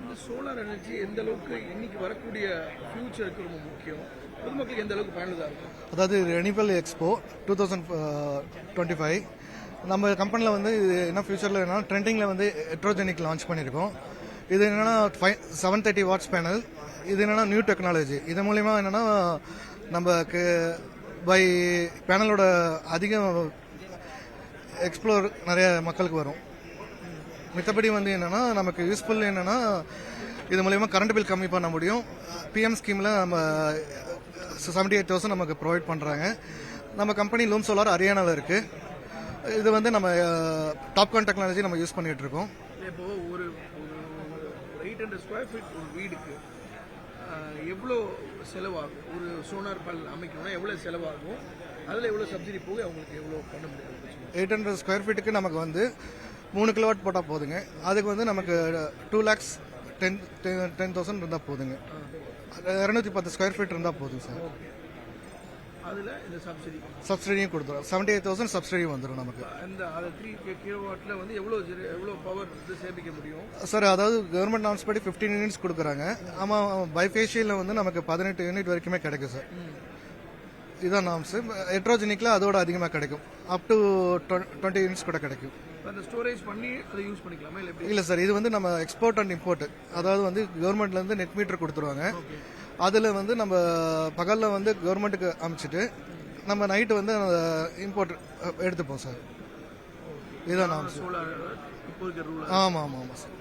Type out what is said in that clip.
இந்த solar energy எந்த அளவுக்கு இன்னைக்கு வரக்கூடிய ஃபியூச்சருக்கு ரொம்ப முக்கியம், பொதுமக்களுக்கு எந்த அளவுக்கு பயனுள்ளதாக இருக்கும்? அதாவது ரெனியூவல் எக்ஸ்போ 2025 நம்ம கம்பெனியில் வந்து இது என்ன ஃபியூச்சரில் என்னன்னா ட்ரெண்டிங்கில் வந்து ஹெட்ரோஜெனிக் லான்ச் பண்ணியிருக்கோம். இது என்னென்னா 730 வாட்ஸ் பேனல். இது என்னென்னா நியூ டெக்னாலஜி. இது மூலிமா என்னென்னா நமக்கு பை பேனலோட அதிகம் எக்ஸ்ப்ளோர் நிறைய மக்களுக்கு வரும். மித்தபடி வந்து என்னென்னா நமக்கு யூஸ்ஃபுல் என்னென்னா இது மூலிமா கரண்ட் பில் கம்மி பண்ண முடியும். பிஎம் ஸ்கீமில் நம்ம 78,000 நமக்கு ப்ரொவைட் பண்ணுறாங்க. நம்ம கம்பெனி லூம் சோலார் ஹரியானாவில் இருக்குது. இது வந்து நம்ம டாப்கான் டெக்னாலஜி நம்ம யூஸ் பண்ணிகிட்டு இருக்கோம். இப்போ ஒரு 800 ஸ்கொயர் ஃபீட் ஒரு வீடுக்கு எவ்வளோ செலவாகும்? ஒரு சோலார் பல் அமைக்கணும்னா எவ்வளோ செலவாகும்? அதில் எவ்வளோ சப்சிடி போக அவங்களுக்கு எவ்வளோ பண்ண முடியும்? 800 ஸ்கொயர் ஃபீட்டுக்கு நமக்கு வந்து 3 கிலோவாட் போட்டால் போதுங்க. அதுக்கு வந்து நமக்கு 2,10,000 இருந்தால் போதுங்க. 210 ஸ்கொயர் ஃபீட் இருந்தால் போதுங்க சார். அதில் இந்த சப்சிடியும் கொடுத்துரும். 78,000 சப்சிடி வந்துடும் நமக்கு. அந்த 3 கிலோவாட்டில் வந்து எவ்வளோ பவர் வந்து சேமிக்க முடியும் சார்? அதாவது கவர்மெண்ட் நார்ம்ஸ் படி 15 யூனிட்ஸ் கொடுக்குறாங்க. ஆமாம், பைஃபேஷியலில் வந்து நமக்கு 18 யூனிட் வரைக்குமே கிடைக்கும் சார். இதுதான் நார்ம்ஸ். ஹெட்ரோஜெனிக்கில் அதோட அதிகமாக கிடைக்கும். அப் டு 20 யூனிட்ஸ் கூட கிடைக்கும். அந்த ஸ்டோரேஜ் பண்ணி அதை யூஸ் பண்ணிக்கலாமா? இல்லை சார், இது வந்து நம்ம எக்ஸ்போர்ட் அண்ட் இம்போர்ட். அதாவது வந்து கவர்மெண்ட்லேருந்து நெட் மீட்டர் கொடுத்துருவாங்க. அதில் வந்து நம்ம பகலில் வந்து கவர்மெண்ட்டுக்கு அமைச்சிட்டு நம்ம நைட்டு வந்து இம்போர்ட் எடுத்துப்போம் சார். இதுதான் நார்ம்ஸ். ஆமாம் ஆமாம் ஆமாம் சார்.